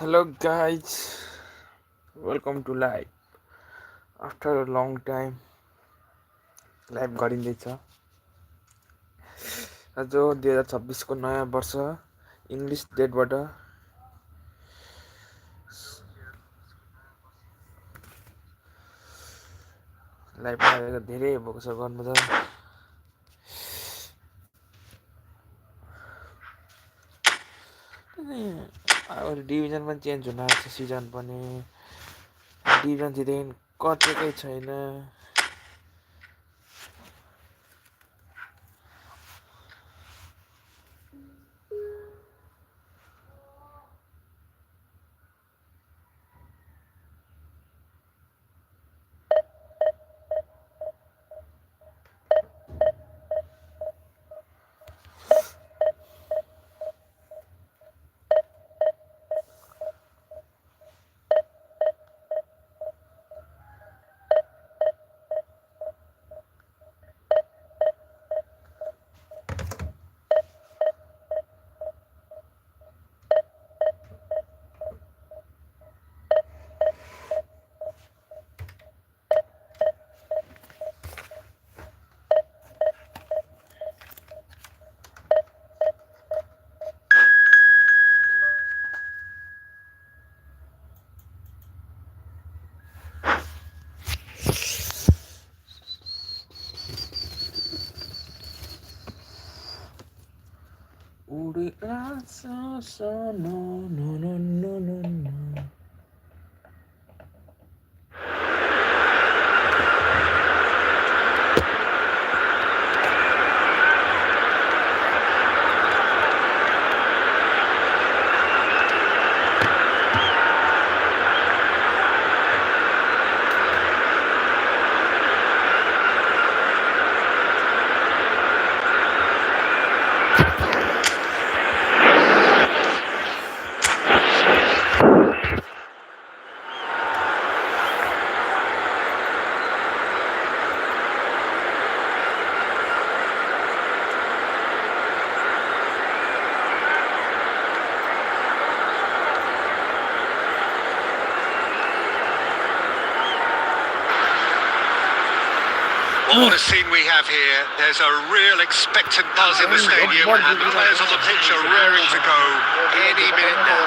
Hello guys, welcome to live. After a long time, live गरिँदैछ। आज 2026 को नयाँ वर्ष इङ्ग्लिस डेटबाट लाइभ आएको धेरै भएको छ गर्नु त। अब डिभिजन पनि चेन्ज हुन आएको छ, सिजन पनि डिभिजन चाहिँ कटेकै छैन। What a scene we have here. There's a real expectant buzz in the stadium and the players on the pitch are raring to go any minute now.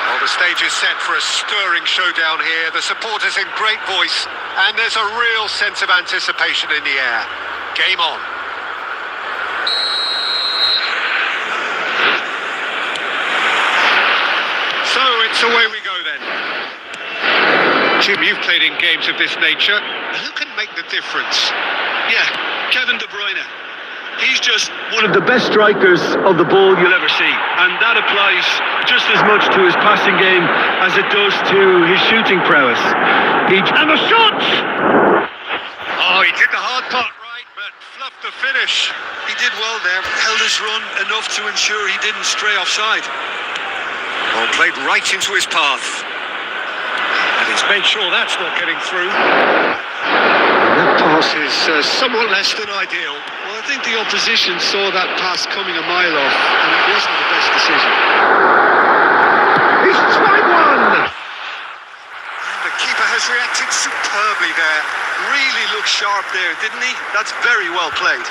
Well, the stage is set for a stirring showdown here. The supporters in great voice and there's a real sense of anticipation in the air. Game on. So it's away we go then. Jim, you've played in games of this nature. Who can make the difference? Yeah, Kevin De Bruyne. He's just one of the best strikers of the ball you'll ever see. And that applies just as much to his passing game as it does to his shooting prowess. And the shot! Oh, he did the hard part right, but fluffed the finish. He did well there, held his run enough to ensure he didn't stray offside. Well, played right into his path. And he's made sure that's not getting through. That pass is somewhat less than ideal. Well, I think the opposition saw that pass coming a mile off, and it wasn't the best decision. He's tried one! And the keeper has reacted superbly there. Really looked sharp there, didn't he? That's very well played.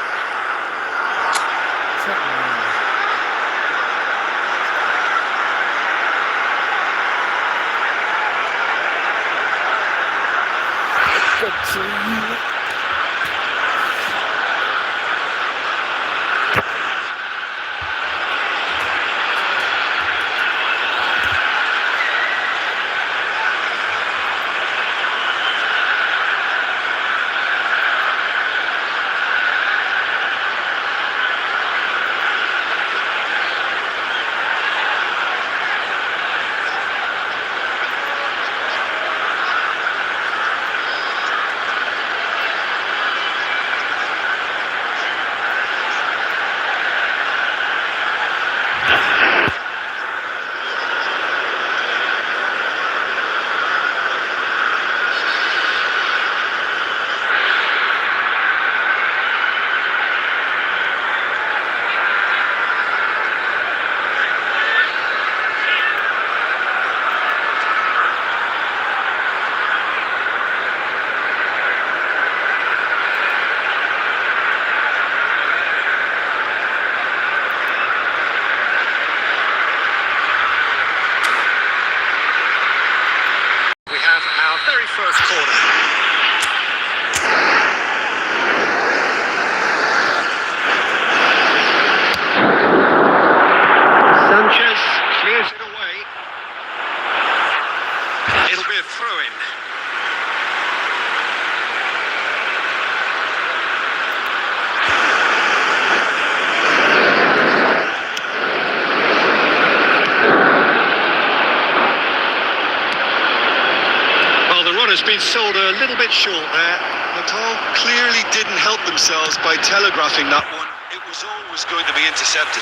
has been sold a little bit short there. Nepal clearly didn't help themselves by telegraphing that one. It was always going to be intercepted.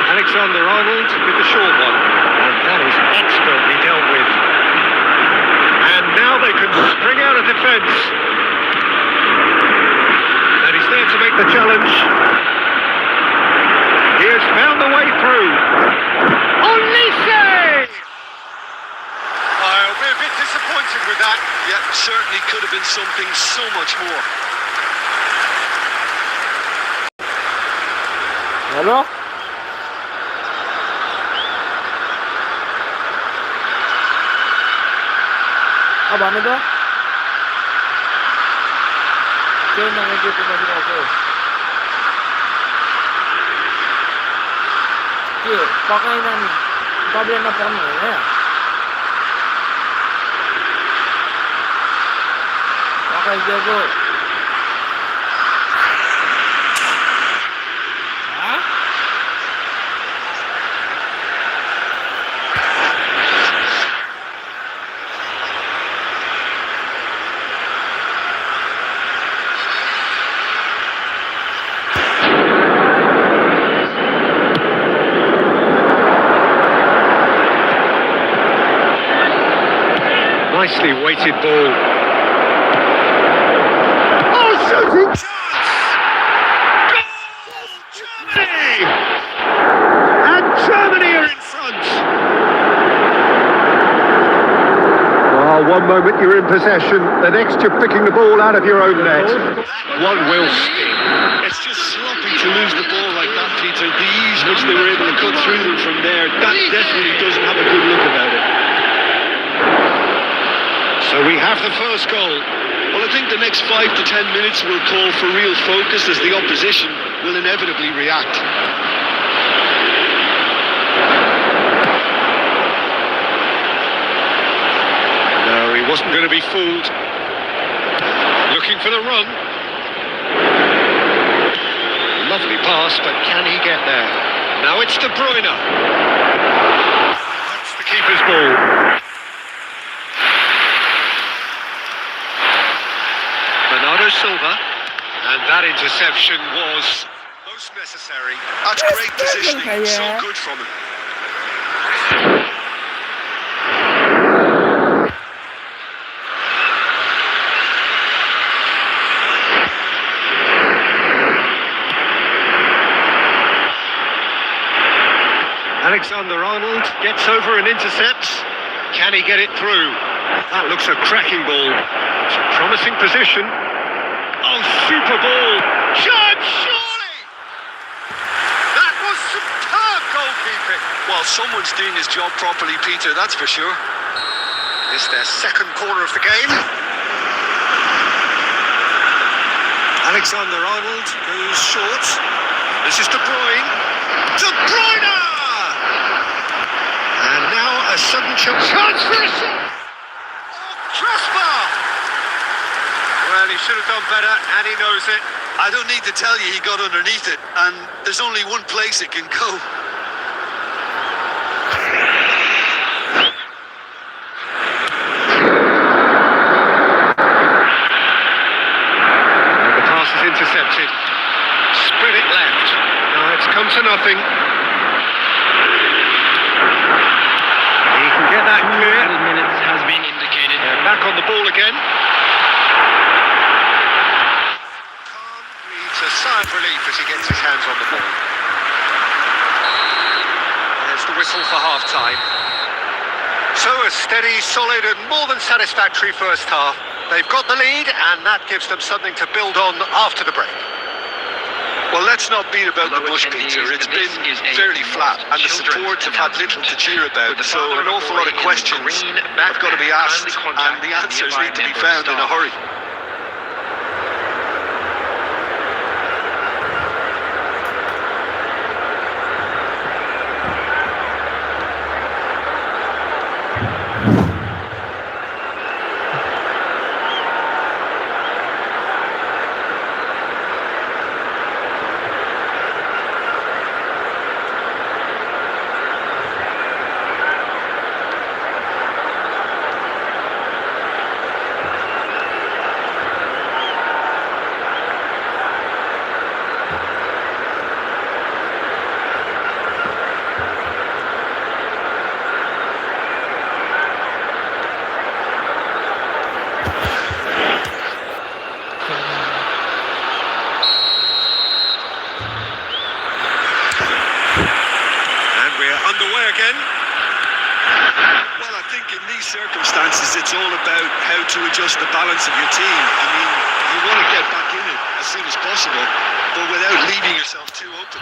Alexander-Arnold with the short one, and that is expertly dealt with. And now they can spring out of defence. And he's there to make the challenge. He has found the way through. Olise! I'll be a bit disappointed with that. Yeah, certainly could have been something so much more. Hello? भन्नु त केही नगेटिभ बसिरहेको के पकाइन नि तपाईँले नपर्नु होइन पकाइदिएको Nicely weighted ball. Oh, shooting chance! Goal! Germany! And Germany are in front. Oh, one moment you're in possession, the next you're picking the ball out of your own net. One will sting. It's just sloppy to lose the ball like that, Peter. The ease which they were able to cut through them from there, that definitely doesn't have a good look about it. So we have the first goal. Well, I think the next 5 to 10 minutes will call for real focus as the opposition will inevitably react. No, he wasn't going to be fooled. Looking for the run. Lovely pass, but can he get there? Now it's De Bruyne. That's the keeper's ball. Silva, and that interception was most necessary. That's great positioning, so good from him. Alexander-Arnold gets over and intercepts. Can he get it through? That looks a cracking ball. It's a promising position. Oh, super ball! Chance, surely! That was superb goalkeeping. Well, someone's doing his job properly, Peter, that's for sure. It's their second corner of the game. Alexander-Arnold goes short. This is De Bruyne. De Bruyne! And now a sudden chance for a shot! Crossbar! Well, he should have done better, and he knows it. I don't need to tell you he got underneath it, and there's only one place it can go. And the pass is intercepted. Spread it left. Now it's come to nothing. He can get that clear. Minutes has been indicated. And back on the ball again. A sigh of relief as he gets his hands on the ball. There's the whistle for half-time. So a steady, solid and more than satisfactory first half. They've got the lead and that gives them something to build on after the break. Well, let's not beat about the bush, Peter. It's been fairly flat and the supports have had little to cheer about, so an awful lot of questions have got to be asked and the answers need to be found in a hurry. circumstances, it's all about how to adjust the balance of your team. I mean, you want to get back in it as soon as possible, but without leaving yourself too open.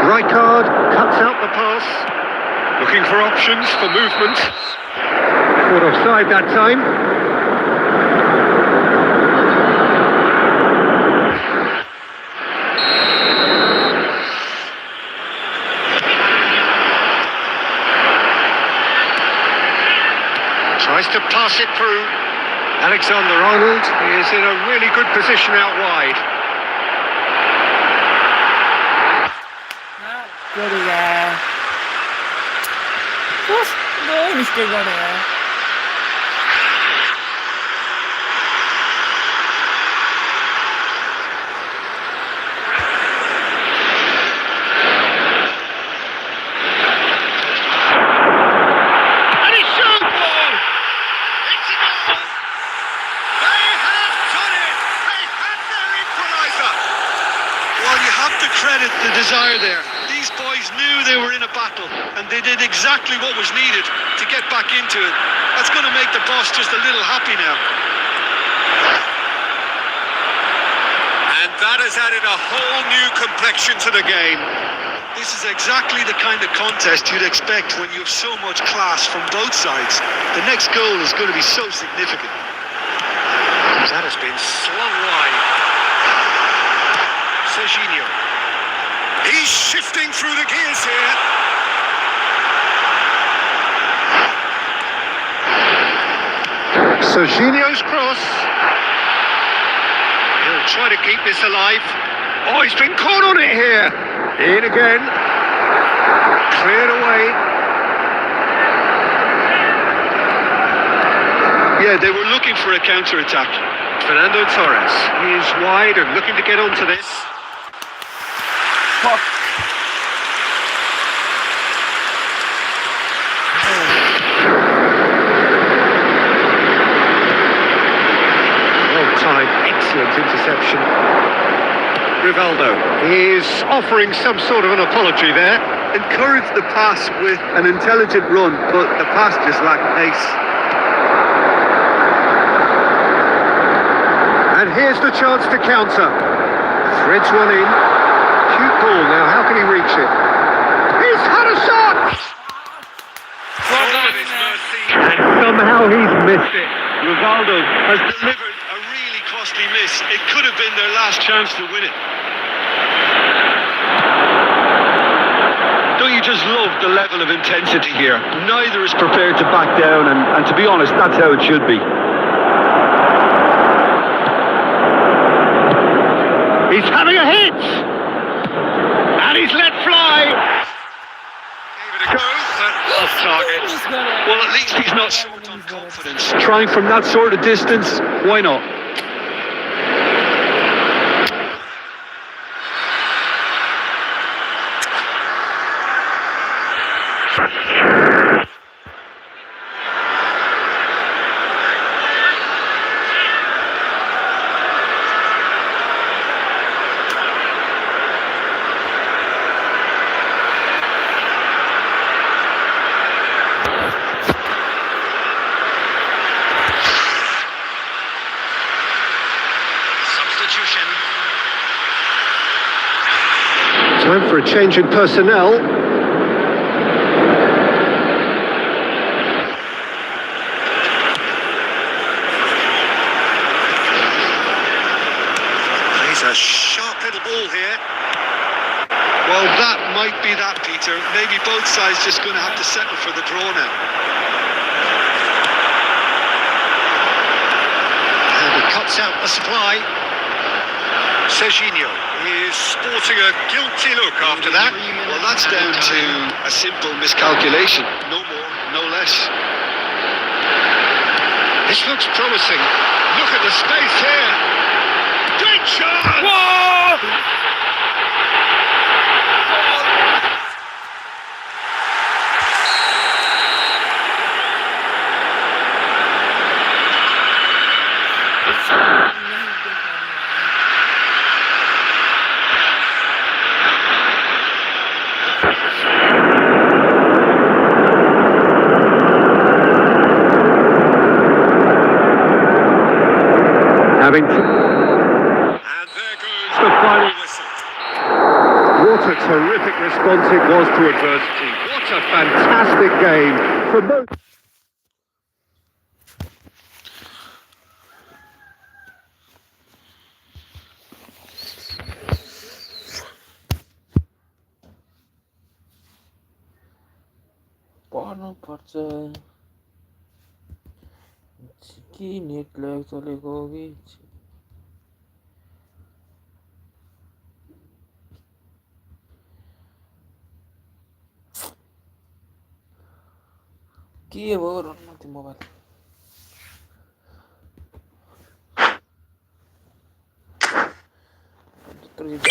Right card, cuts out the pass. Looking for options for movement. Caught offside that time. Tries to pass it through. Alexander-Arnold is in a really good position out wide. 그러니까 너무 미스테리 거네. And he shoots! It's a goal! They have done it! They had their equaliser! Well, you have to credit the desire there. These boys knew they were in a battle, and they did exactly what was needed to get back into it. That's going to make the boss just a little happy now. And that has added a whole new complexion to the game. This is exactly the kind of contest you'd expect when you have so much class from both sides. The next goal is going to be so significant. That has been slung wide. Serginho. He's shifting through the gears here. Serginho's cross. He'll try to keep this alive. Oh, he's been caught on it here. In again. Cleared away. Yeah, they were looking for a counter-attack. Fernando Torres is wide and looking to get onto this. Fuck. Well-timed, excellent interception. Rivaldo is offering some sort of an apology there. Encouraged the pass with an intelligent run, but the pass just lacked pace. And here's the chance to counter. Threads one in. Cute ball now, how can he reach it? He's had a shot! And somehow he's missed it. Rivaldo has delivered a really costly miss. It could have been their last chance to win it. Don't you just love the level of intensity here? Neither is prepared to back down, and to be honest, that's how it should be. He's having a hit! And he's let fly! Gave it a go, but off target. Well, at least he's not short on confidence. Trying from that sort of distance, why not? Time for a change in personnel. He's a sharp little ball here. Well, that might be that, Peter. Maybe both sides just going to have to settle for the draw now. And he cuts out the supply. Serginho is sporting a guilty look after that. Well, that's down to a simple miscalculation. No more, no less. This looks promising. Look at the space here. Great shot! Whoa! नहीं देख रहा नहीं यार। Having and there goes the final whistle. What a terrific response it was to adversity. What a fantastic game from both. पढ्नु पर्छ कि net lag चलेको हो कि के भयो रन्न त्यो मोबाइल त्यत्रो जित्छ।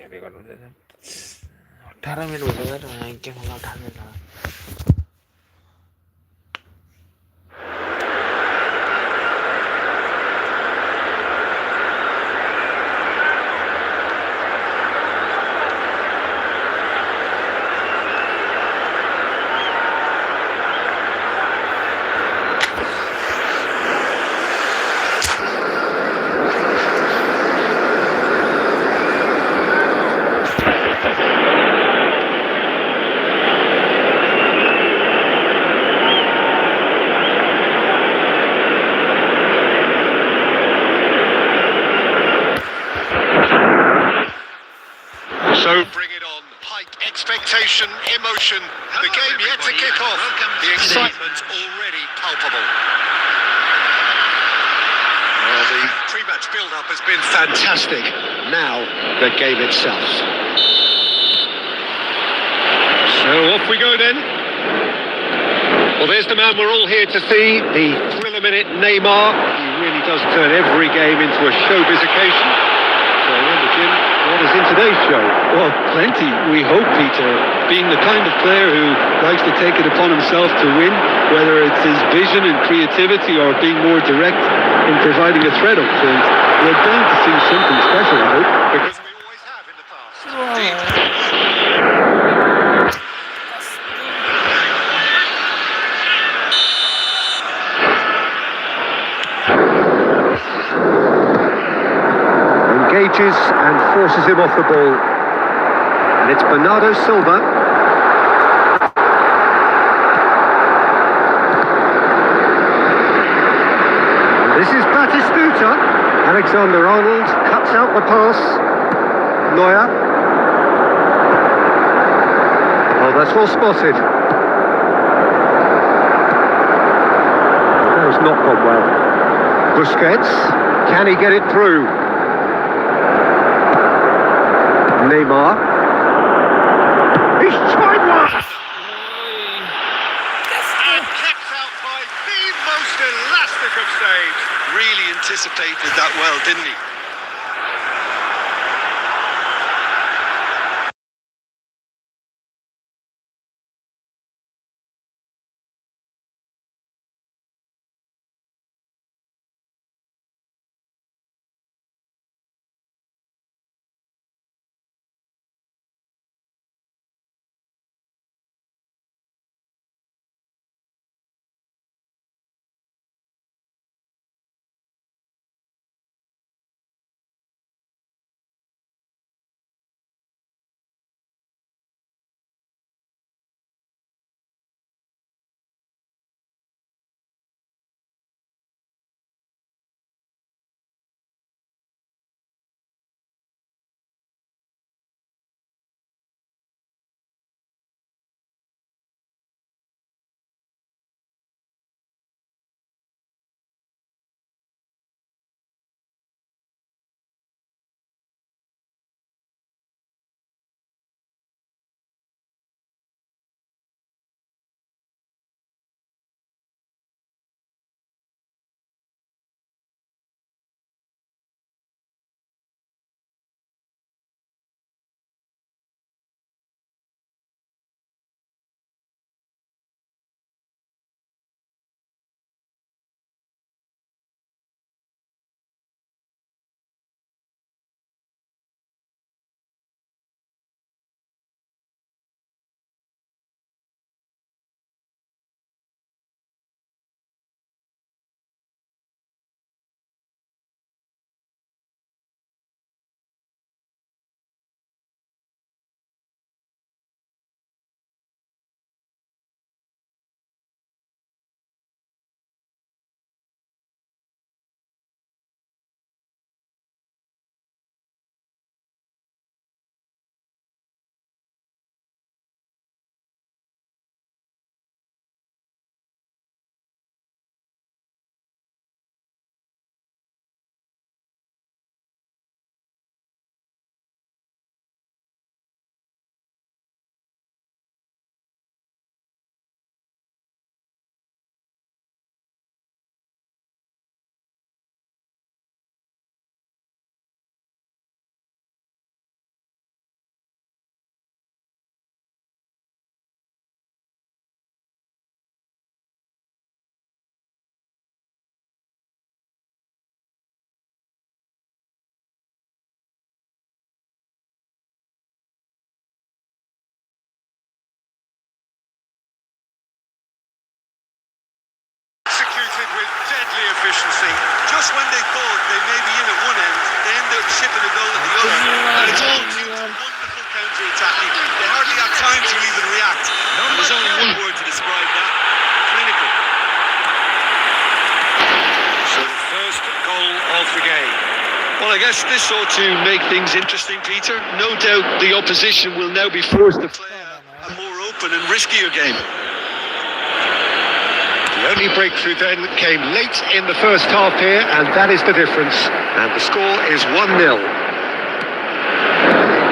धेरै गर्नु हुँदैन 18 मिनट भइसक्यो त के मलाई 18 मिनट लाग्यो। So bring it on. Height, expectation, emotion. The game yet to kick off. The excitement already palpable. Well, the pre-match build-up has been fantastic. Now, the game itself. So off we go then. Well, there's the man we're all here to see, the thriller minute Neymar. He really does turn every game into a showbiz occasion. So remember, Jim, what is in today's show? Well, plenty, we hope, Peter. Being the kind of player who likes to take it upon himself to win, whether it's his vision and creativity or being more direct in providing a threat up front, we're bound to see something special, I hope. Because we always have in the past. Indeed. Engages and forces him off the ball. And it's Bernardo Silva. And this is Batistuta. Alexander-Arnold cuts out the pass. Neuer. Oh, that's well spotted. That has not gone well. Busquets. Can he get it through? Neymar. He's tried one! And kept out by the most elastic of saves. Really anticipated that well, didn't he? look, they may be in at one end, they end up shipping a goal at the other, and it's all due to wonderful counter-attacking. They hardly have time to even react. And there's only one word to describe that: clinical. So the first goal of the game. Well, I guess this ought to make things interesting, Peter. No doubt the opposition will now be forced to play a more open and riskier game. The only breakthrough then came late in the first half here, and that is the difference. And the score is 1-0.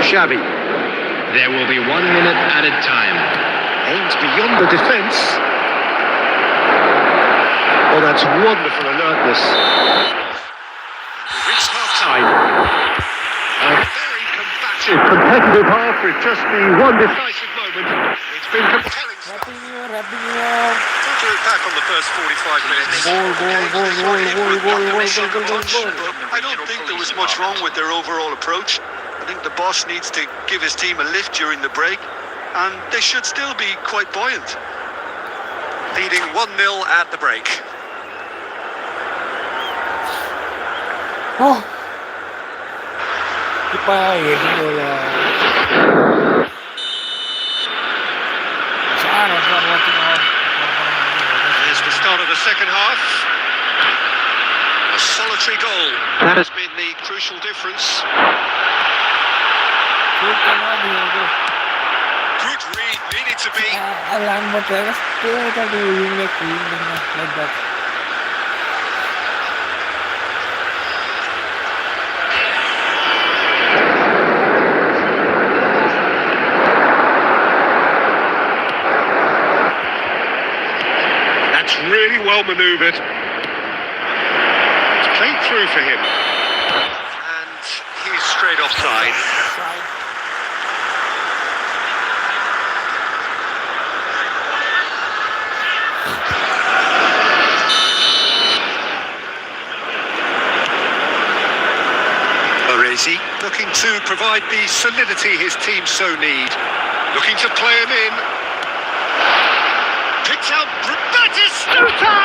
Xavi. There will be 1 minute added time. Aims beyond the defence. Oh, that's wonderful alertness. We've reached half-time. A very combative, competitive half with just the one decisive moment. It's been compelling. Happy New Year. Don't look back on the first 45 minutes. But I don't think there was much wrong with their overall approach. I think the boss needs to give his team a lift during the break, and they should still be quite buoyant. Leading 1-0 at the break. Oh. Kita bola. Here's the start of the second half. A solitary goal. That has been the crucial difference. Good read, needed to be. Alam mo talaga, still doing like that. That's really well manoeuvred. It's played through for him. And he's straight offside. Looking to provide the solidity his team so need. Looking to play him in. Picks out Batistuta!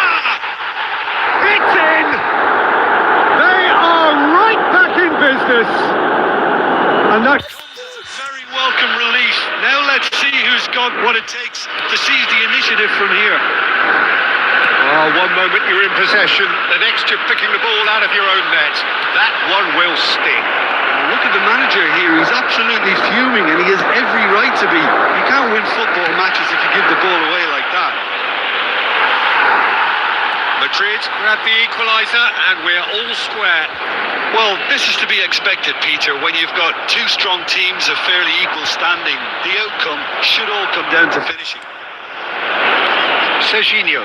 It's in! They are right back in business. And that Comes as a very welcome relief. Now let's see who's got what it takes to seize the initiative from here. oh, one moment you're in possession, the next you're picking the ball out of your own net. That one will sting. Look at the manager here, he's absolutely fuming and he has every right to be. You can't win football matches if you give the ball away like that. Madrid grab the equaliser and we're all square. Well, this is to be expected, Peter, when you've got two strong teams of fairly equal standing. The outcome should all come down to finishing. Serginho.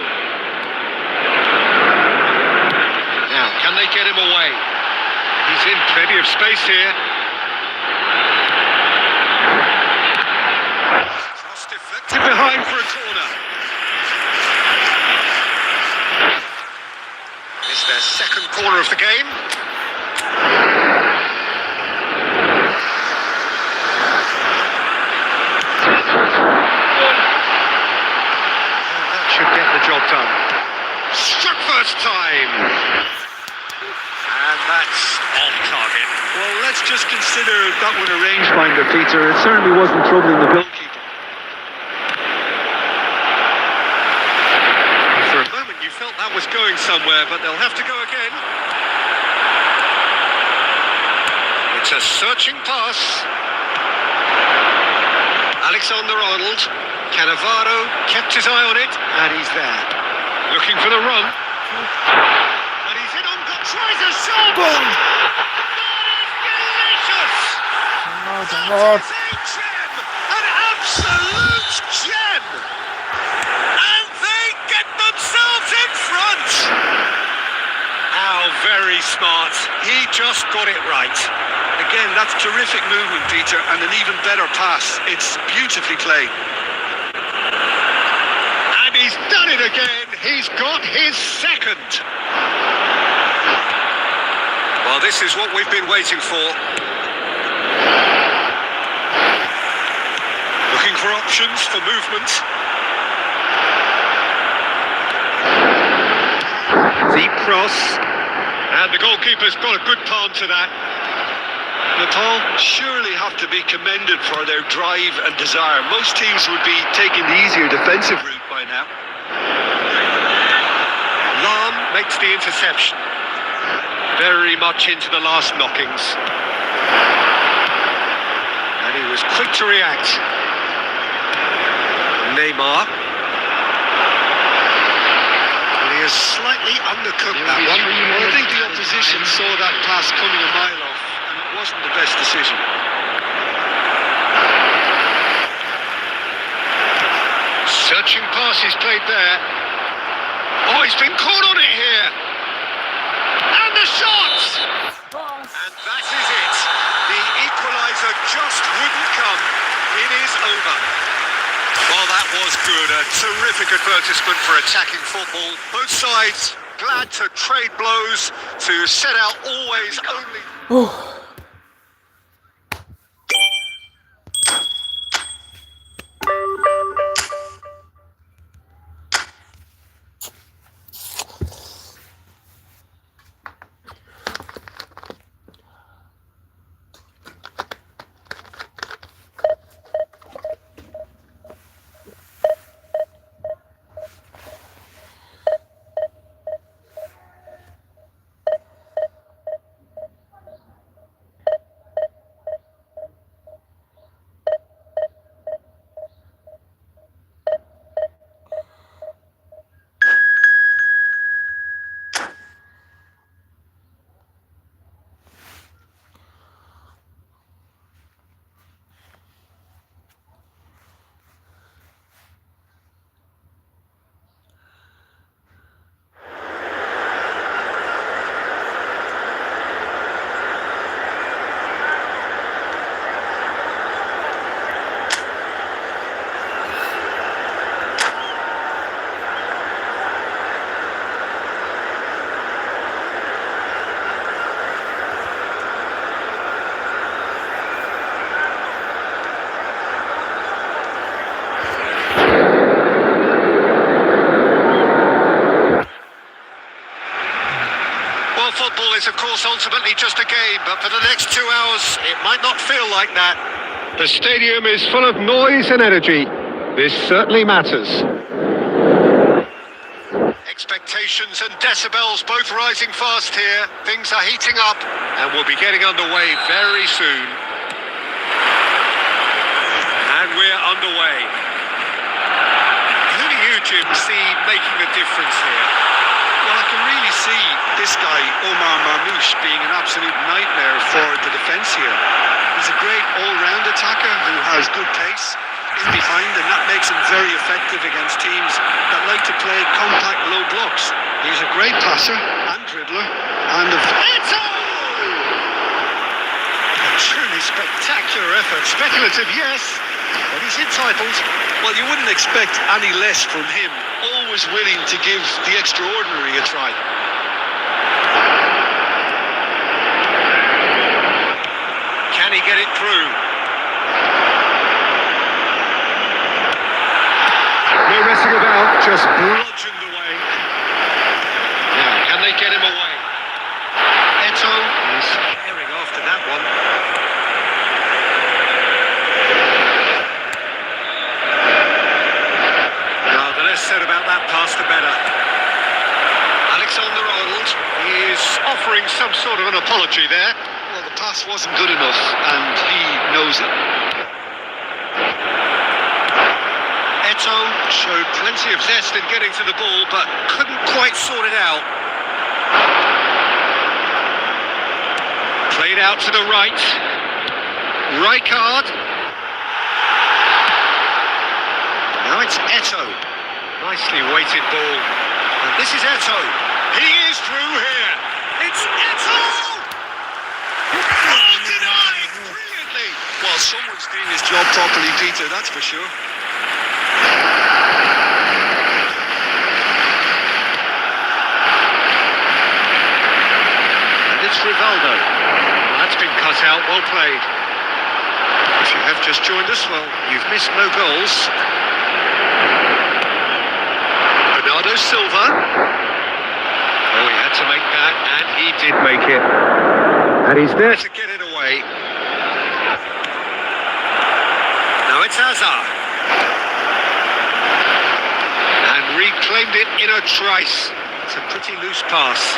Now, can they get him away? He's in plenty of space here. Cross deflected behind for a corner. It's their second corner of the game. That should get the job done. Struck first time. And that's off target. Well, let's just consider that one a rangefinder, Peter. It certainly wasn't troubling the goalkeeper. For a moment you felt that was going somewhere, but they'll have to go again. It's a searching pass. Alexander-Arnold. Cannavaro kept his eye on it, and he's there. Looking for the run. And he's in on goal. Tries a shot! Boom! That is delicious! That is a gem! An absolute gem! And they get themselves in front! How very smart. He just got it right. Again, that's terrific movement, Peter, and an even better pass. It's beautifully played. And he's done it again. He's got his second. Well, this is what we've been waiting for. Looking for options for movement. Deep cross. And the goalkeeper's got a good palm to that. Nepal surely have to be commended for their drive and desire. Most teams would be taking the easier defensive route by now. Lam makes the interception. Very much into the last knockings. And he was quick to react. Neymar. And he has slightly undercooked that one. Well, I think the opposition saw that pass coming a mile off, and it wasn't the best decision. Searching pass is played there. Oh, he's been caught on it here. And the shot! And that is it. The equaliser just wouldn't come. It is over. Well, that was good. A terrific advertisement for attacking football. Both sides glad to trade blows, to set out always only... Football is, of course, ultimately just a game, but for the next 2 hours, it might not feel like that. The stadium is full of noise and energy. This certainly matters. Expectations and decibels both rising fast here. Things are heating up, and we'll be getting underway very soon. And we're underway. Who do you, Jim, see making a difference here? Well, I can really see this guy, Omar Marmoush, being an absolute nightmare for the defence here. He's a great all-round attacker who has good pace in behind, and that makes him very effective against teams that like to play compact low blocks. He's a great passer and dribbler, and a truly spectacular effort. Speculative, yes, but he's entitled. Well, you wouldn't expect any less from him. Always willing to give the extraordinary a try. Can he get it through? No messing about, just Bludgeoned away. Now, can they get him away? Eto is tearing after that one. Now, the less said about that pass, the better. Alexander-Arnold is offering some sort of an apology there. Well, the pass wasn't good enough, and he knows it. Eto showed plenty of zest in getting to the ball, but couldn't quite sort it out. Played out to the right. Rijkaard. Now it's Eto. Nicely weighted ball. And this is Eto. He is through here. It's Eto! Oh, denied! Brilliantly! Well, someone's doing his job properly, Peter, that's for sure. And it's Rivaldo. That's been cut out, well played. If you have just joined us, well, you've missed no goals. Bernardo Silva. Oh, he had to make that, and he did make it. And he's there to get it away. Now it's Hazard. And reclaimed it in a trice. It's a pretty loose pass.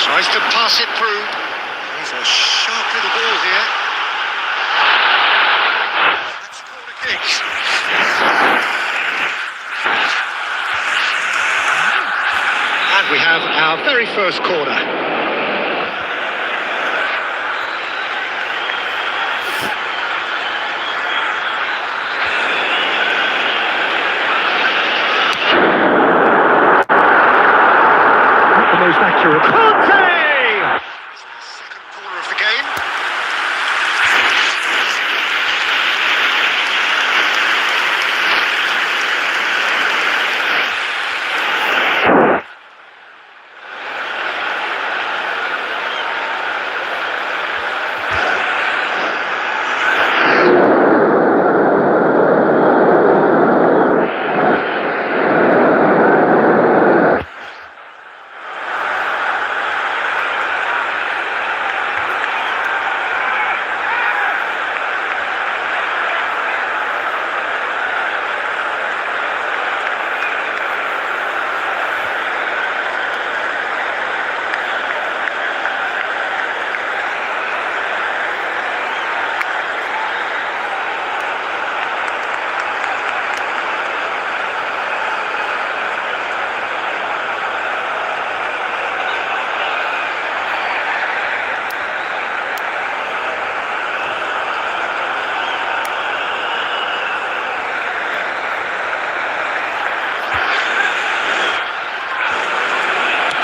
Tries to pass it through. He's a sharp little ball here. That's corner kick. And we have our very first corner. Most accurate. Conte! Second corner of the game.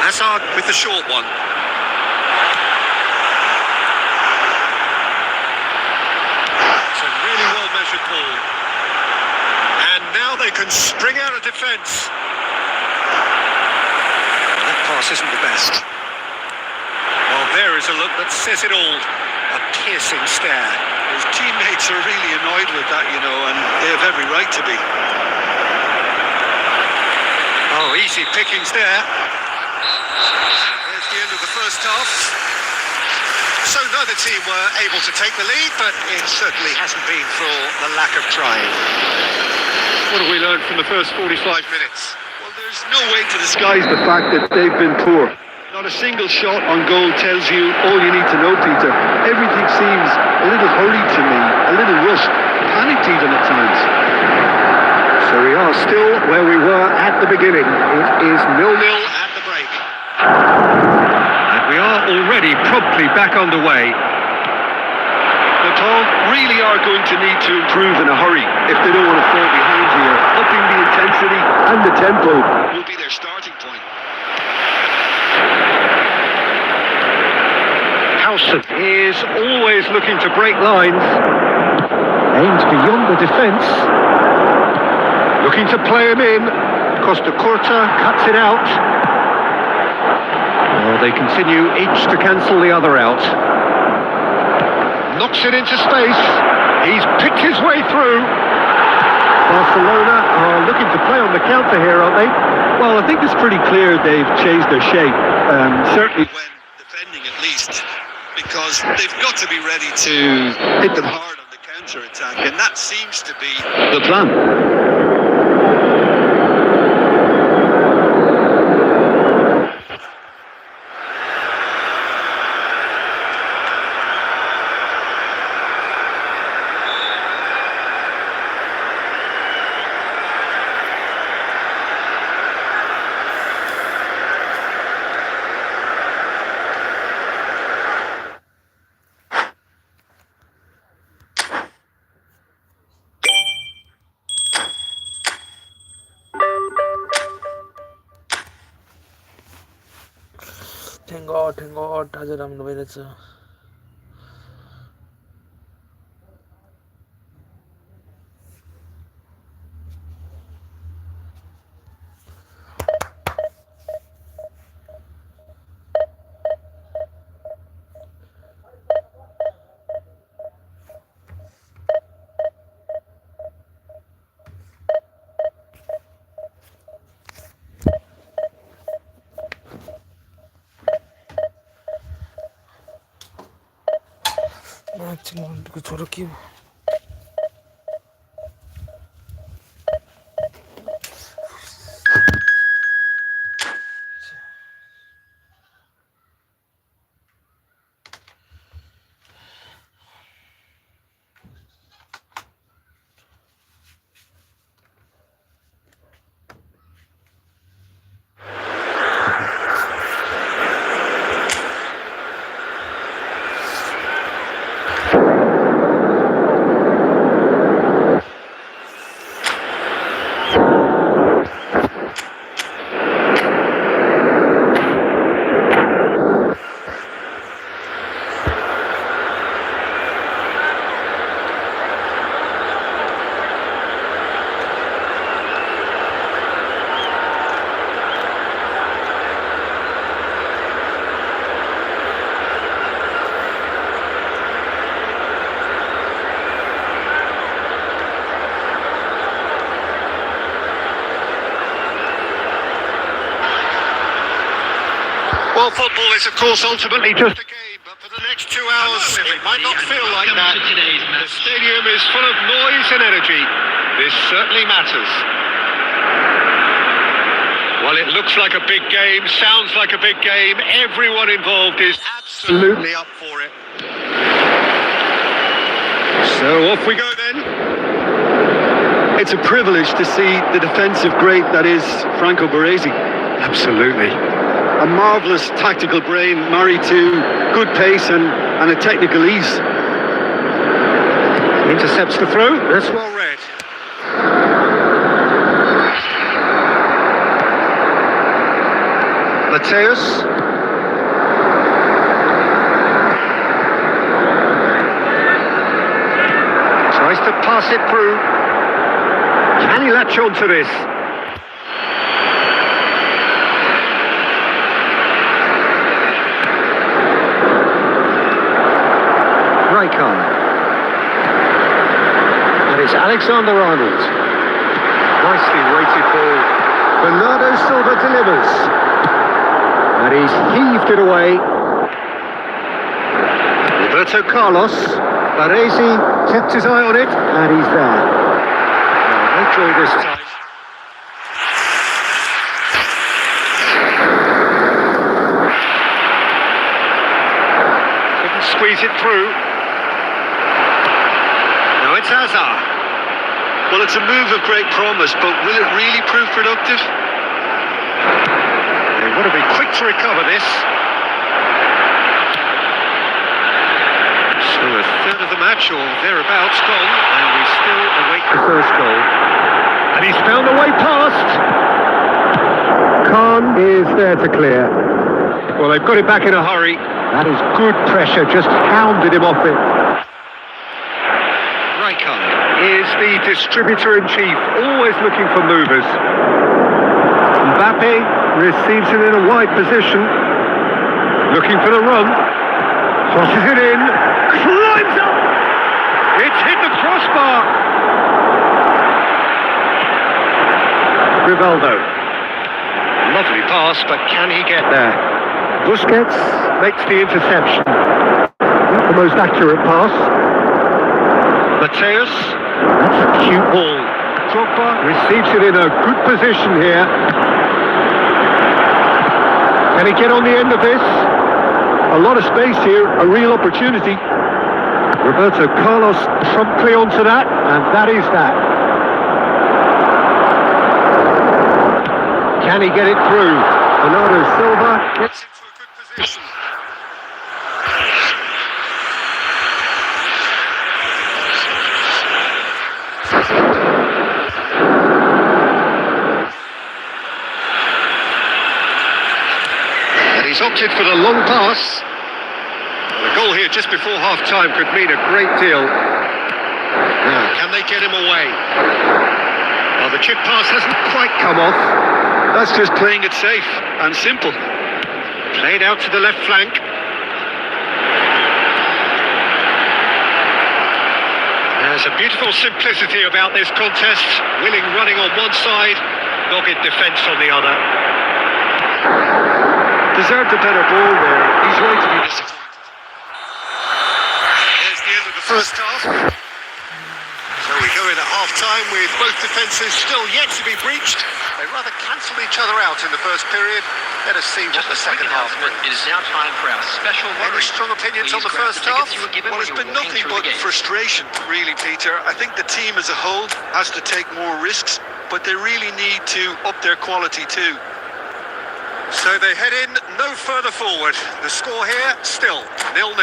Hazard with the short one. It's a really well-measured ball. And now they can spring out of defence. Well, that pass isn't the best. Well, there is a look that says it all. A piercing stare. His teammates are really annoyed with that, you know, and they have every right to be. Oh, easy pickings there. There's the end of the first half. So neither team were able to take the lead, but it certainly hasn't been for the lack of trying. What have we learned from the first 45 minutes? Well, there's no way to disguise the fact that they've been poor. Not a single shot on goal tells you all you need to know, Peter. Everything seems a little hurried to me, a little rushed, panicked even at times. So we are still where we were at the beginning. It is 0-0 at the break. And we are already promptly back underway. The Tom really are going to need to improve in a hurry if they don't want to fall behind here. Upping the intensity and the tempo Will be their starting point. Howson is always looking to break lines. Aims beyond the defence. Looking to play him in. Costa Curta cuts it out. Well, they continue each to cancel the other out. Knocks it into space. He's picked his way through. Barcelona are looking to play on the counter here, aren't they? Well, I think it's pretty clear they've changed their shape. Certainly When defending at least, because they've got to be ready to hit them hard on the counter-attack, and that seems to be the plan. Thank God, aja राम्रो भइरहेछ. 마침 그 저렇게 Well, football is, of course, ultimately just a game, but for the next 2 hours, it might not feel like that. The stadium is full of noise and energy. This certainly matters. Well, it looks like a big game, sounds like a big game. Everyone involved is absolutely up for it. So off we go then. It's a privilege to see the defensive great that is Franco Baresi. Absolutely. A marvellous tactical brain married to good pace and a technical ease. Intercepts the throw. That's well read. Mateus. Tries to pass it through. Can he latch on to this? Raikkonen. And it's Alexander-Arnold. Nicely weighted ball. Bernardo Silva delivers. And he's heaved it away. Roberto Carlos. Baresi kept his eye on it, and he's there. No draw this time. Couldn't squeeze it through. Now it's Hazard. Well, it's a move of great promise, but will it really prove productive? They want to be quick to recover this. So a third of the match, or thereabouts, gone, and we still await The first goal. And he's found a way past. Khan is there to clear. Well, they've got it back in a hurry. That is good pressure, just hounded him off it. Raikkonen. Is the distributor-in-chief, always looking for movers. Mbappe receives it in a wide position. Looking for the run. Crosses it in. Climbs up! It's hit the crossbar! Rivaldo. Lovely pass, but can he get there? Busquets makes the interception. Not the most accurate pass. Mateus. That's a cute ball. Drogba receives it in a good position here. Can he get on the end of this? A lot of space here, a real opportunity. Roberto Carlos promptly onto that, and that is that. Can he get it through? Bernardo Silva gets into a good position. And he's opted for the long pass. The goal here just before half-time could mean a great deal. Now, can they get him away? Well, the chip pass hasn't quite come off. That's just playing it safe and simple. Played out to the left flank. There's a beautiful simplicity about this contest. Willing running on one side, dogged defence on the other. Deserved a better ball there. He's right to be disappointed. There's the first half. So we go in at half-time with both defences still yet to be breached. They rather cancelled each other out in the first period. Let us see what the second half brings. It is now time for our special Any strong opinions on the first half? Well, it's been nothing but frustration, really, Peter. I think the team as a whole has to take more risks, but they really need to up their quality too. So they head in no further forward. The score here still 0-0.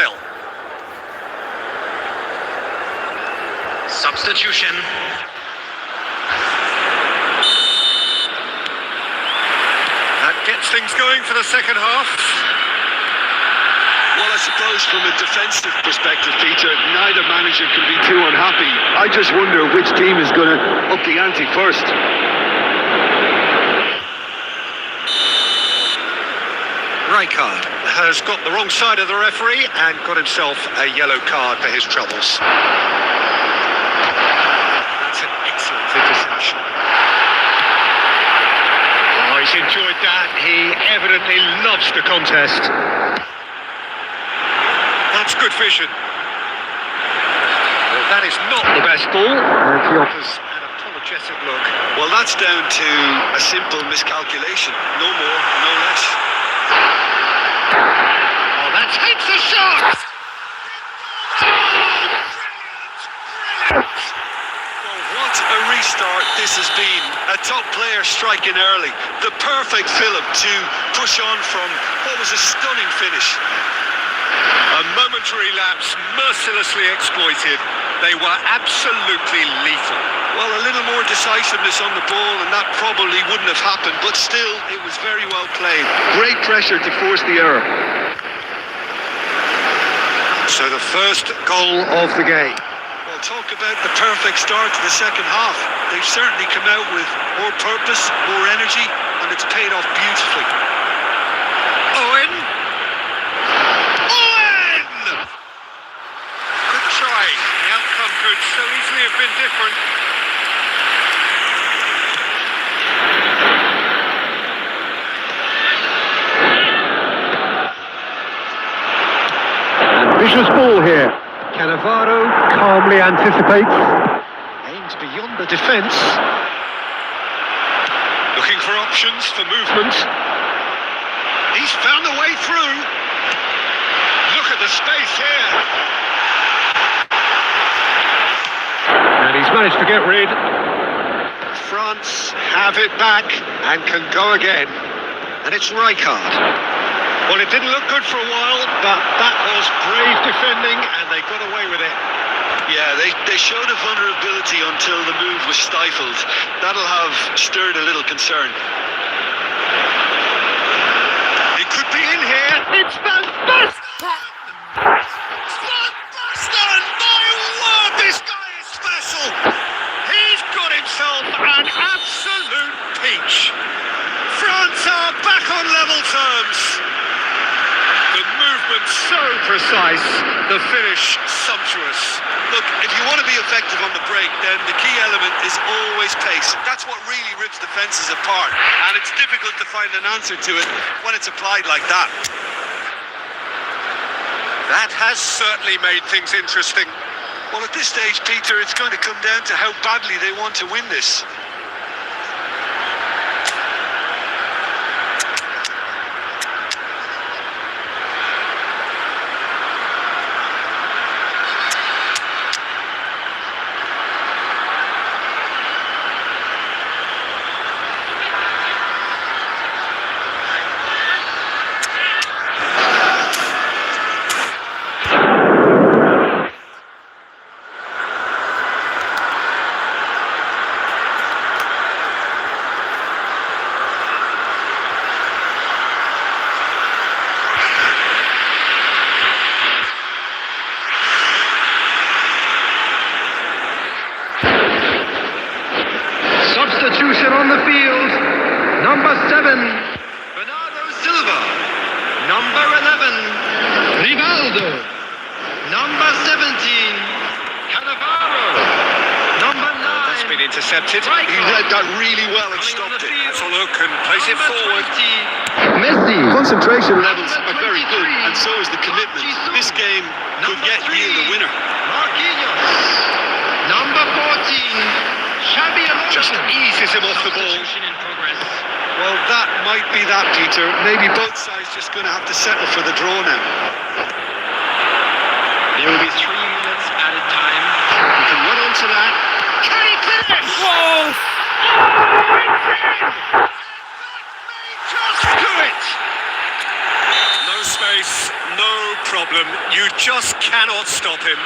Substitution. That gets things going for the second half. Well, I suppose from a defensive perspective, Peter, neither manager can be too unhappy. I just wonder which team is going to up the ante first. Rijkaard has got the wrong side of the referee and got himself a yellow card for his troubles. That's an excellent interception. Oh, he's enjoyed that. He evidently loves the contest. That's good vision. Well, that is not the best ball. And he offers an apologetic look. Well, that's down to a simple miscalculation. No more, no less. Oh, that takes a shot! Well, what a restart this has been. A top player striking early. The perfect fillip to push on from what was a stunning finish. A momentary lapse mercilessly exploited. They were absolutely lethal. Well, a little more decisiveness on the ball and that probably wouldn't have happened, but still, it was very well played. Great pressure to force the error. So the first goal of the game. Well, talk about the perfect start to the second half. They've certainly come out with more purpose, more energy, and it's paid off beautifully. Owen! Good try. The outcome could so easily have been different. Ambitious ball here. Cannavaro calmly anticipates. Aims beyond the defence. Looking for options for movement. He's found a way through. Look at the space here. And he's managed to get rid. France have it back and can go again. And it's Rijkaard. Well, it didn't look good for a while, but that was brave defending and they got away with it. Yeah, they showed a vulnerability until the move was stifled. That'll have stirred a little concern. It could be in here. It's Van Basten! Van Basten! My word, this guy is special! He's got himself an absolute peach. France are back on level terms. The movement so precise, the finish sumptuous. Look, if you want to be effective on the break, then the key element is always pace. That's what really rips defences apart, and it's difficult to find an answer to it when it's applied like that. That has certainly made things interesting. Well, at this stage, Peter, it's going to come down to how badly they want to win this. Substitution on the field. Number 7, Bernardo Silva. Number 11, Rivaldo. Number 17, Cannavaro. Number 9. That's been intercepted. He read that really well and stopped it. Let's a look and place it forward. Messi. Concentration levels are very good, and so is the commitment. This game could yet yield a winner. Marquis. him off the ball. In progress. Well, that might be that, Peter. Maybe both sides just going to have to settle for the draw now. There will be 3 minutes added time. He can run onto that. Can he finish? Whoa! Just do it! No space, no problem. You just cannot stop him.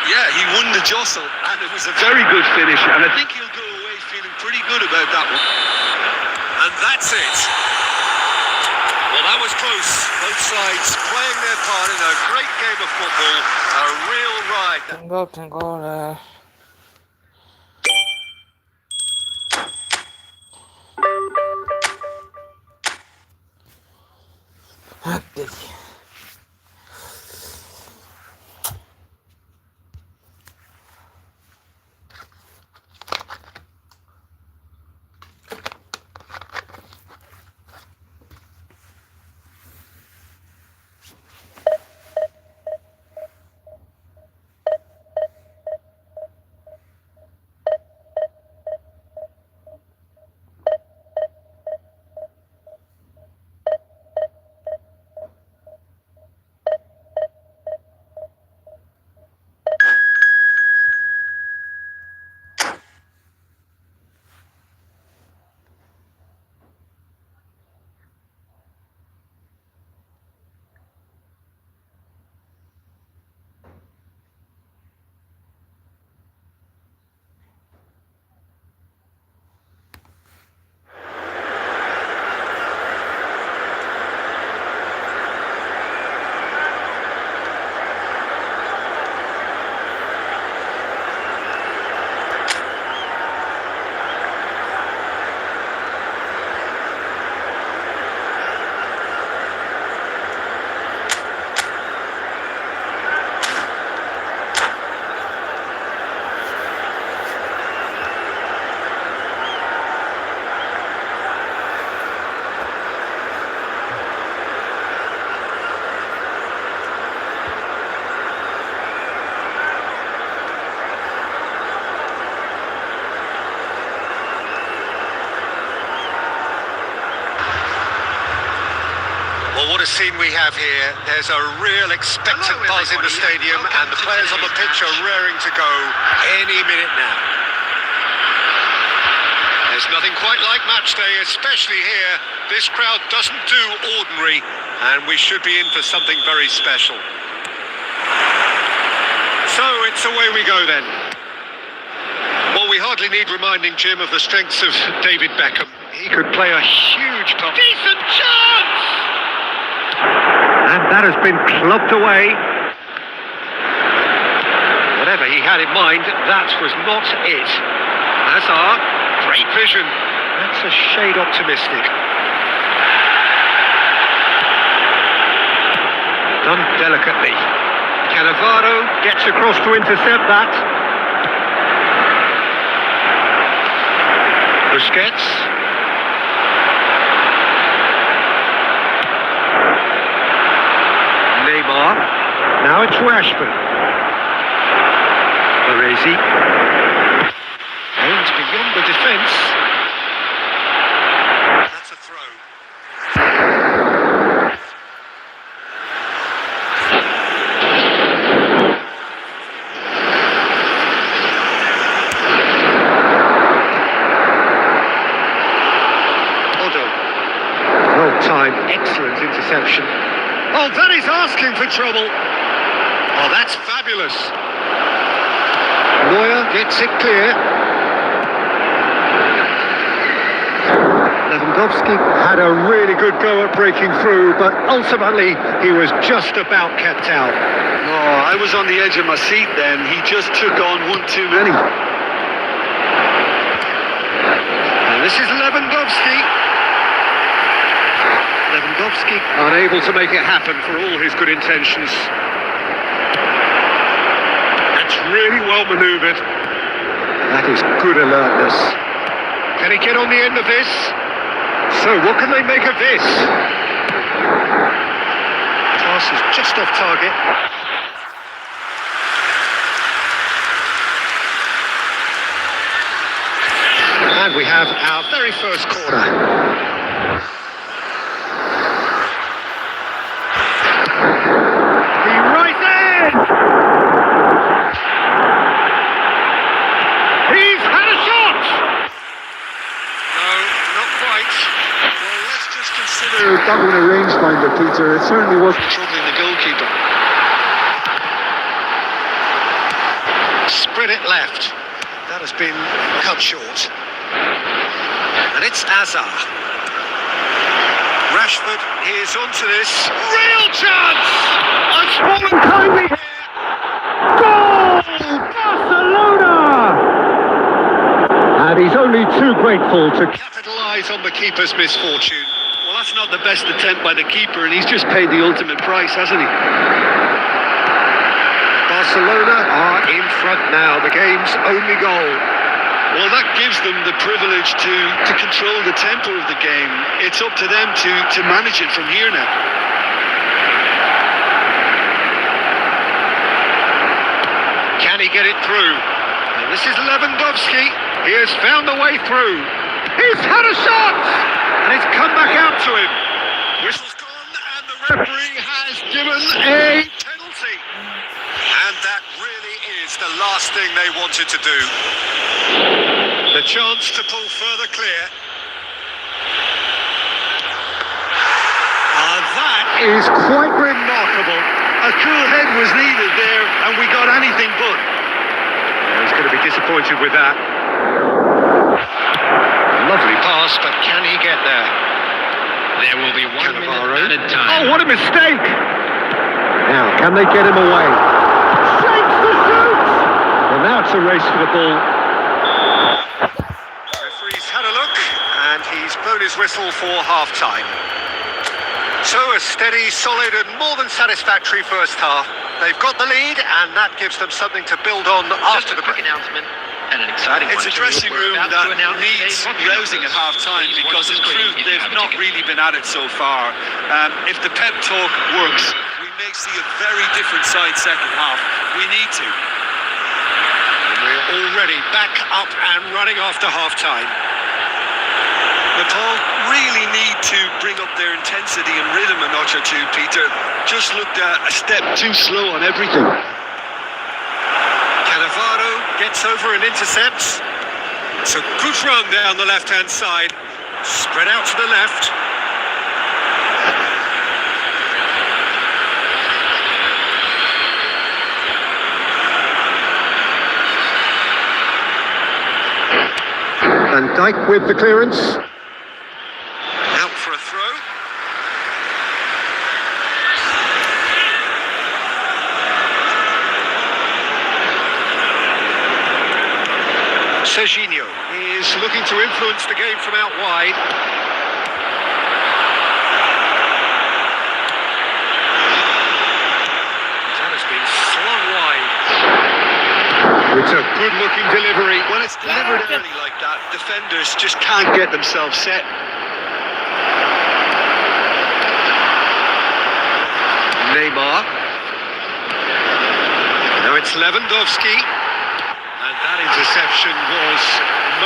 Yeah, he won the jostle, and it was a very good finish, and I think he'll go away feeling pretty good about that one. And that's it. Well, that was close. Both sides playing their part in a great game of football. A real ride. Ten goal. Well, what a scene we have here. There's a real expectant buzz in the stadium, and the players on the pitch are raring to go any minute now. There's nothing quite like match day, especially here. This crowd doesn't do ordinary, and we should be in for something very special. So it's away we go then. Well, we hardly need reminding, Jim, of the strengths of David Beckham. He could play a huge part. Decent chance! And that has been clubbed away. Whatever he had in mind, that was not it. Hazard, great vision. That's a shade optimistic. Done delicately. Cannavaro gets across to intercept that. Busquets. Neymar. Now it's Rashford. Baresi. Aims beyond the defence. That's a throw. Well-timed, excellent interception. Oh, that is asking for trouble. Oh, that's fabulous. Neuer gets it clear. Lewandowski had a really good go at breaking through, but ultimately he was just about kept out. Oh, I was on the edge of my seat then. He just took on one too many. And this is Lewandowski. Lewandowski unable to make it happen for all his good intentions. That's really well manoeuvred. That is good alertness. Can he get on the end of this? So what can they make of this? Pass is just off target. And we have our very first corner. He right in! He's had a shot! No, not quite. Well, let's just consider that one a rangefinder, Peter. It certainly wasn't troubling the goalkeeper. Spread it left. That has been cut short. And it's Azar. Rashford is onto this. Real chance! I've fallen kindly here. Goal! Barcelona! And he's only too grateful to capitalise on the keeper's misfortune. Well, that's not the best attempt by the keeper, and he's just paid the ultimate price, hasn't he? Barcelona are in front now, the game's only goal. Well, that gives them the privilege to control the tempo of the game. It's up to them to manage it from here now. Can he get it through? And this is Lewandowski. He has found a way through. He's had a shot! And it's come back out to him. Whistle's gone, and the referee has given a penalty. And that really is the last thing they wanted to do. The chance to pull further clear. That is quite remarkable. A cool head was needed there, and we got anything but. He's going to be disappointed with that. Lovely pass, but can he get there? There will be 1 minute added time. Oh, what a mistake! Now, can they get him away? Shakes the shoot! And now it's a race for the ball. Referee's had a look, and he's blown his whistle for half-time. So a steady, solid and more than satisfactory first half. They've got the lead, and that gives them something to build on after the Just a quick break. announcement and an exciting It's one. a dressing We're room about that to announce needs today's rousing at numbers. half-time, Please because watch in the screen truth if you they've have a not ticket. really been at it so far. If the pep talk works, we may see a very different side second half. We need to. We're already back up and running after half-time. Nepal really need to bring up their intensity and rhythm a notch or two, Peter. Just looked a step too slow on everything. Cannavaro gets over and intercepts. It's a good run down the left-hand side. Spread out to the left. Van Dijk with the clearance. Out for a throw. Serginho is looking to influence the game from out wide. That has been slung wide. It's a good-looking delivery. When it's delivered early like that, defenders just can't get themselves set. Neymar. Now it's Lewandowski. And that interception was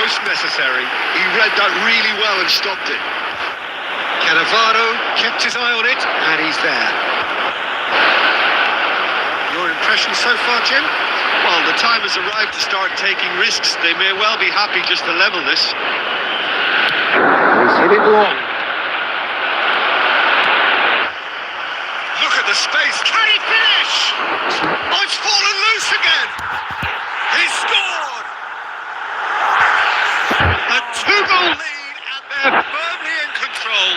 most necessary. He read that really well and stopped it. Cannavaro kept his eye on it, and he's there. Your impression so far, Jim? Well, the time has arrived to start taking risks. They may well be happy just to level this. He's hit it long. Look at the space. Can he finish? Oh, it's fallen loose again. He scored. A two-goal lead, and they're firmly in control.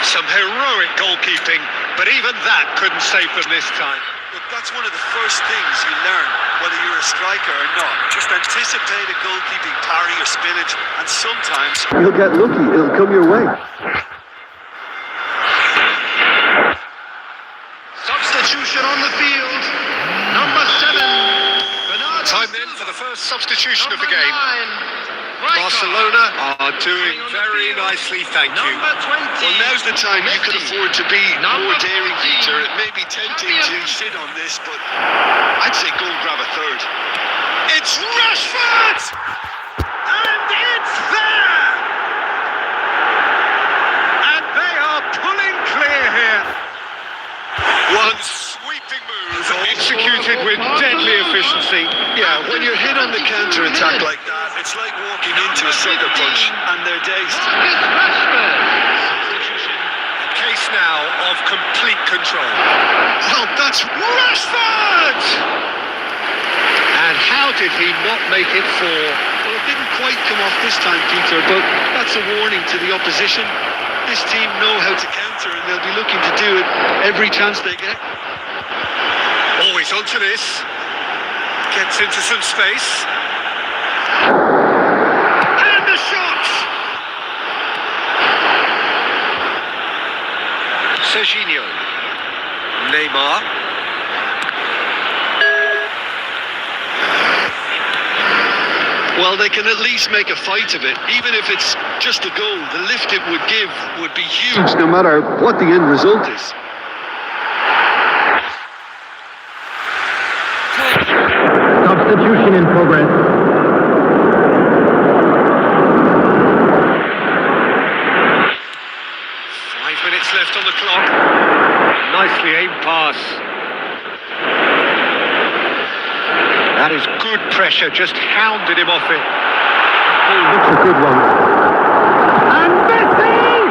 Some heroic goalkeeping, but even that couldn't save them this time. Look, that's one of the first things you learn, whether you're a striker or not. Just anticipate a goalkeeping parry or spillage, and sometimes You'll get lucky, it'll come your way. substitution on the field. Number 7. Time then for the first substitution of the game. Barcelona are doing very nicely, thank you. Well, now's the time you can afford to be more daring, Peter. It may be tempting to sit on this, but I'd say go and grab a third. It's Rashford! And it's there! And sweeping moves. Executed with deadly efficiency. Yeah, when you're hit on the counter-attack like that, it's like walking into a sucker punch and they're dazed. A case now of complete control. Oh, that's Rashford! And how did he not make it four? Well, it didn't quite come off this time, Peter, but that's a warning to the opposition. This team know how to counter and they'll be looking to do it every chance they get. Always onto this. Gets into some space. And the shot! Serginho. Neymar. Well, they can at least make a fight of it. Even if it's just a goal, the lift it would give would be huge, no matter what the end result is. Substitution in progress. Minutes left on the clock. Nicely aimed pass. That is good pressure, just hounded him off it. That's a good one. And Messi!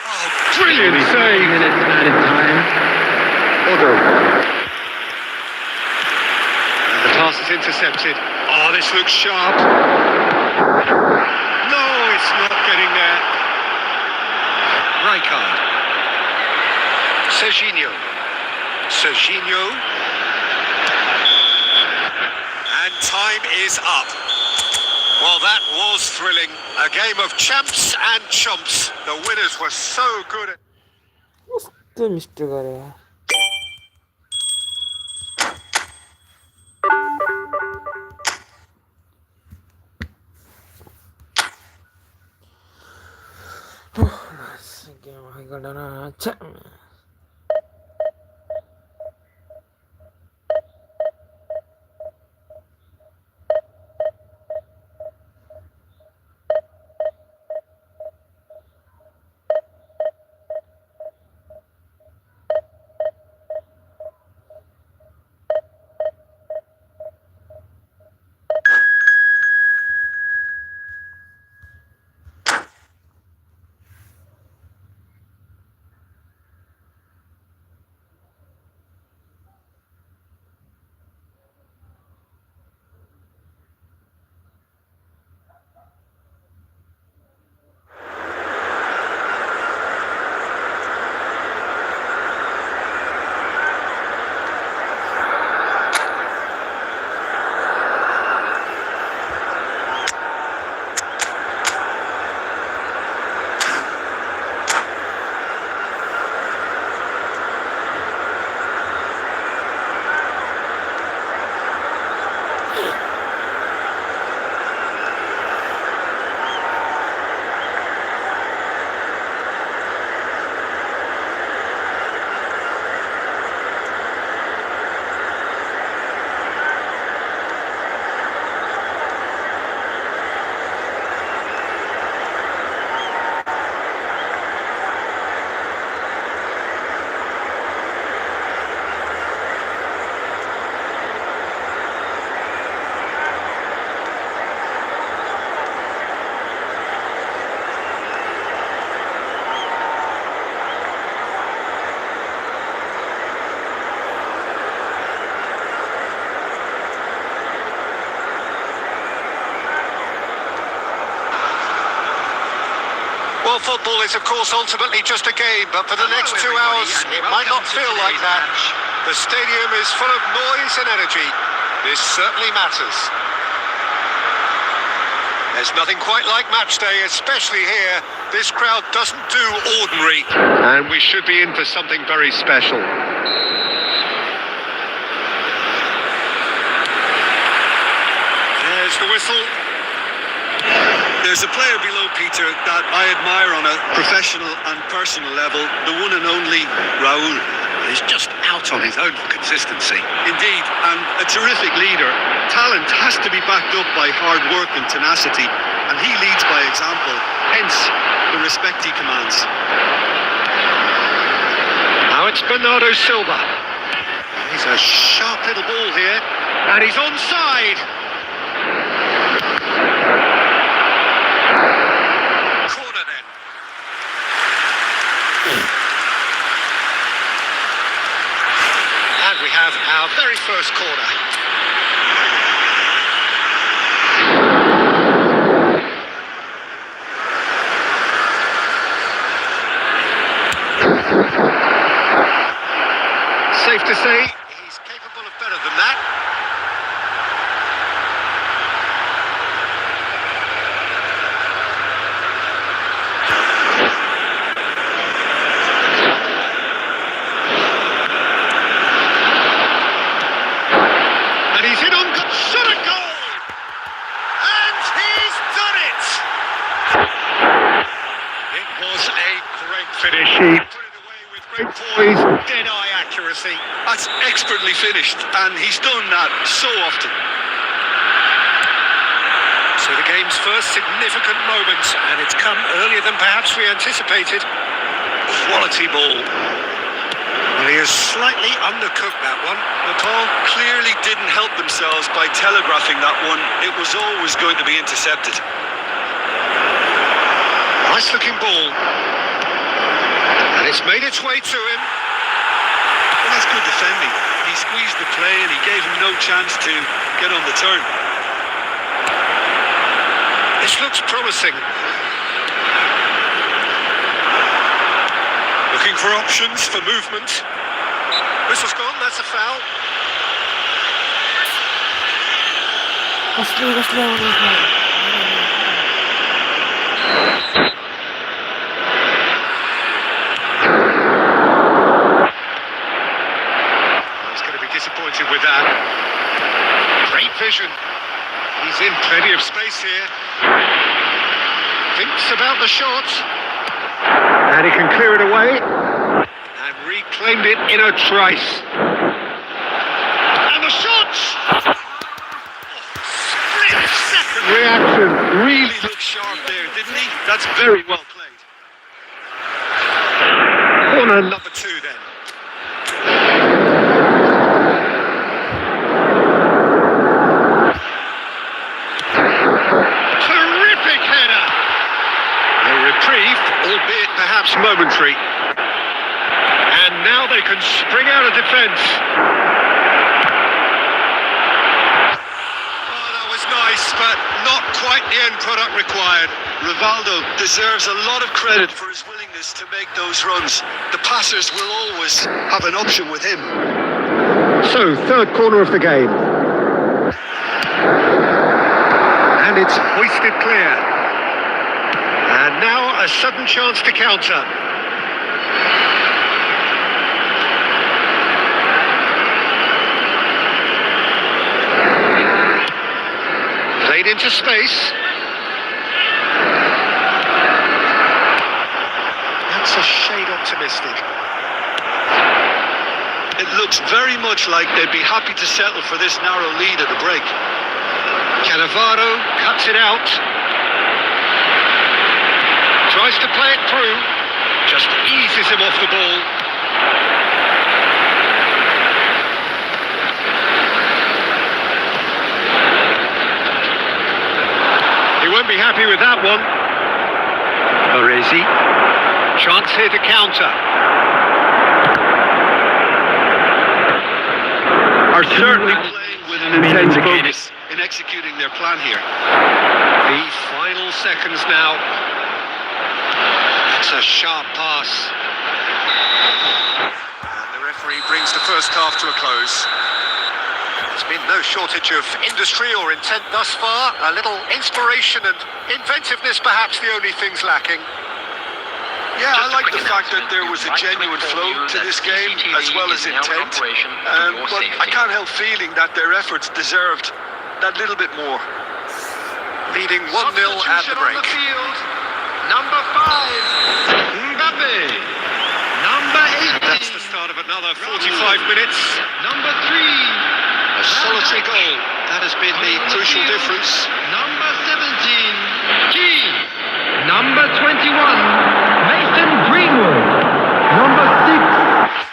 Oh, brilliant save. Minutes added time. Otto. The pass is intercepted. Oh, this looks sharp. No, it's not getting there. Rijkaard. Serginho. And time is up. Well, that was thrilling. A game of champs and chumps. The winners were so good at... 또 미스터 가래. 게임 하이걸라나 참. Well, football is, of course, ultimately just a game, but for the next 2 hours, it might not feel like that. The stadium is full of noise and energy. This certainly matters. There's nothing quite like match day, especially here. This crowd doesn't do ordinary. And we should be in for something very special. There's the whistle. There's a player below Peter that I admire on a professional and personal level, the one and only Raul. He's just out on his own for consistency. Indeed, and a terrific leader. Talent has to be backed up by hard work and tenacity, and he leads by example, hence the respect he commands. Now it's Bernardo Silva. He's a sharp little ball here, and he's onside. Corner then. And we have our very first corner. Safe to say, he's capable of better than that. And he's in on shot a goal! And he's done it! It was a great finish. He put it away with great poise, dead-eye accuracy. That's expertly finished, and he's done that so often. So the game's first significant moment, and it's come earlier than perhaps we anticipated. Quality ball. Well, he has slightly undercooked that one. Nepal clearly didn't help themselves by telegraphing that one. It was always going to be intercepted. Nice looking ball. And it's made its way to him. Well, that's good defending. He squeezed the play and he gave him no chance to get on the turn. This looks promising. Looking for options for movement. Whistle's gone, that's a foul. He's going to be disappointed with that. Great vision. He's in plenty of space here. Thinks about the shot. And he can clear it away. And reclaimed it in a trice. And the shot! Split second reaction. Really looked sharp there, didn't he? That's very well played. Corner number 2 then. Albeit perhaps momentary. And now they can spring out of defence. Oh, that was nice, but not quite the end product required. Rivaldo deserves a lot of credit for his willingness to make those runs. The passers will always have an option with him. So, third corner of the game. And it's hoisted clear. And now a sudden chance to counter. Played into space. That's a shade optimistic. It looks very much like they'd be happy to settle for this narrow lead at the break. Cannavaro cuts it out. Tries to play it through, just eases him off the ball. He won't be happy with that one. Baresi, chance here to counter. Are certainly playing with an intense focus in executing their plan here. The final seconds now. It's a sharp pass. And the referee brings the first half to a close. There's been no shortage of industry or intent thus far. A little inspiration and inventiveness, perhaps the only things lacking. Yeah, I like the fact that there was a genuine flow to this game as well as intent. But I can't help feeling that their efforts deserved that little bit more. Leading 1-0 at the break. Number 5, Mbappe. Number 8. That's the start of another 45 minutes. Number 3, A solitary goal. That has been the crucial difference. number 17, Key. Number 21, Mason Greenwood. Number 6,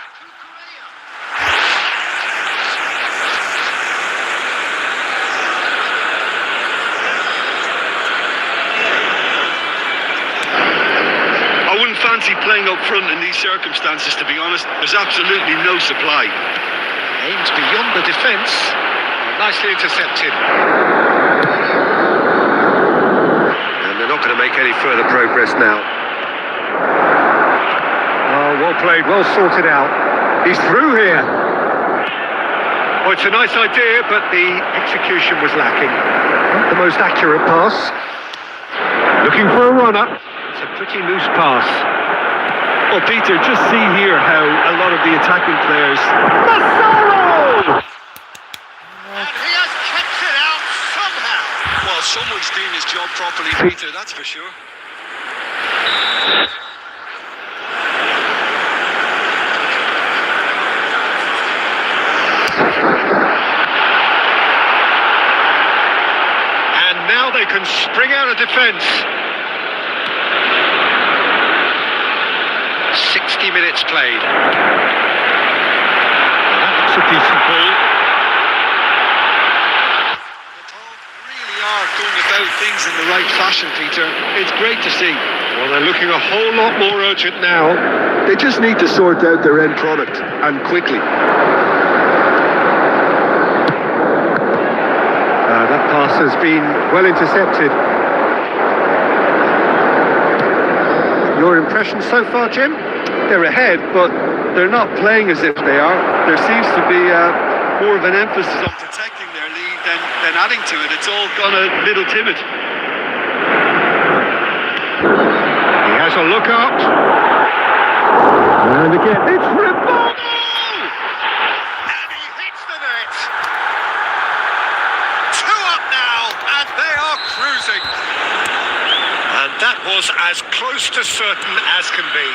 fancy playing up front in these circumstances, to be honest. There's absolutely no supply. Aimed beyond the defence. Nicely intercepted. And they're not going to make any further progress now. Oh, well played, well sorted out. He's through here. Oh, it's a nice idea, but the execution was lacking. Not the most accurate pass. Looking for a runner. It's a pretty loose pass. Well, Peter, just see here how a lot of the attacking players... And he has kept it out somehow. Well, someone's doing his job properly, Peter, that's for sure. And now they can spring out of defence. 60 minutes played. Well, that looks a decent ball. really are going about things in the right fashion, Peter. It's great to see. Well, they're looking a whole lot more urgent now. They just need to sort out their end product, and quickly. That pass has been well intercepted. Your impression so far, Jim? They're ahead, but they're not playing as if they are. There seems to be more of an emphasis on Protecting their lead than adding to it. It's all gone a little timid. He has a look up. And again, it's Ribot! And he hits the net. 2 up now, and they are cruising. And that was as close to certain as can be.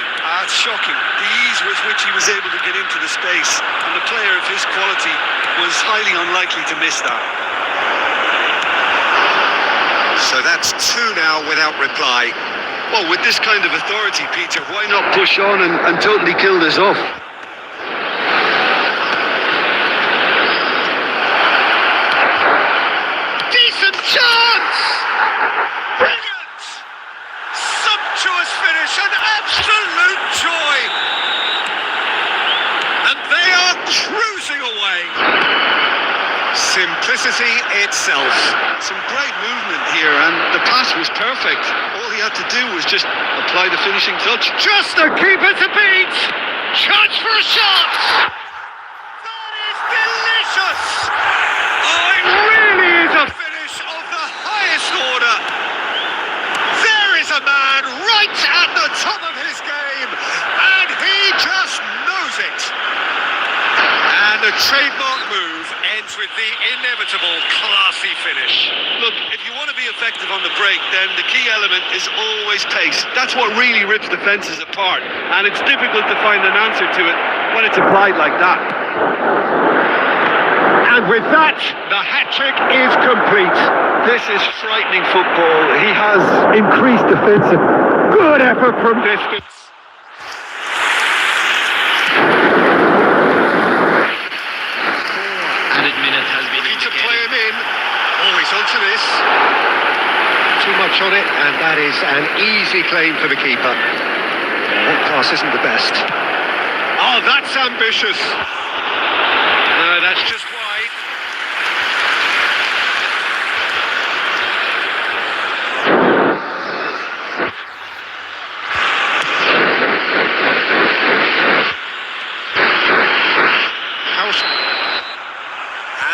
It's shocking. The ease with which he was able to get into the space, and the player of his quality was highly unlikely to miss that. So that's 2 now without reply. Well, with this kind of authority, Peter, why not push on and totally kill this off? Decent chance! Brilliant! Sumptuous finish, an absolute joy! And they are cruising away. Simplicity itself. Some great movement here, and the pass was perfect. All he had to do was just apply the finishing touch. Just the keeper to beat! Chance for a shot! That is delicious! Oh, it really is a finish of the highest order! There is a man right at the top of his game, and he just knows it! And the trademark move ends with the inevitable classy finish. Look, if you want to be effective on the break, then the key element is always pace. That's what really rips defences apart, and it's difficult to find an answer to it when it's applied like that. And with that, the hat-trick is complete. This is frightening football. He has increased defensive. Good effort from distance. Added minute has been Looking to indicated. play him in. Always onto this. Too much on it, and that is an easy claim for the keeper. That pass isn't the best. Oh, that's ambitious. No, that's just wide.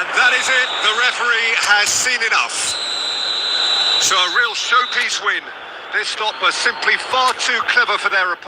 And that is it. The referee has seen enough. So a real showpiece win. This stop was simply far too clever for their opponent.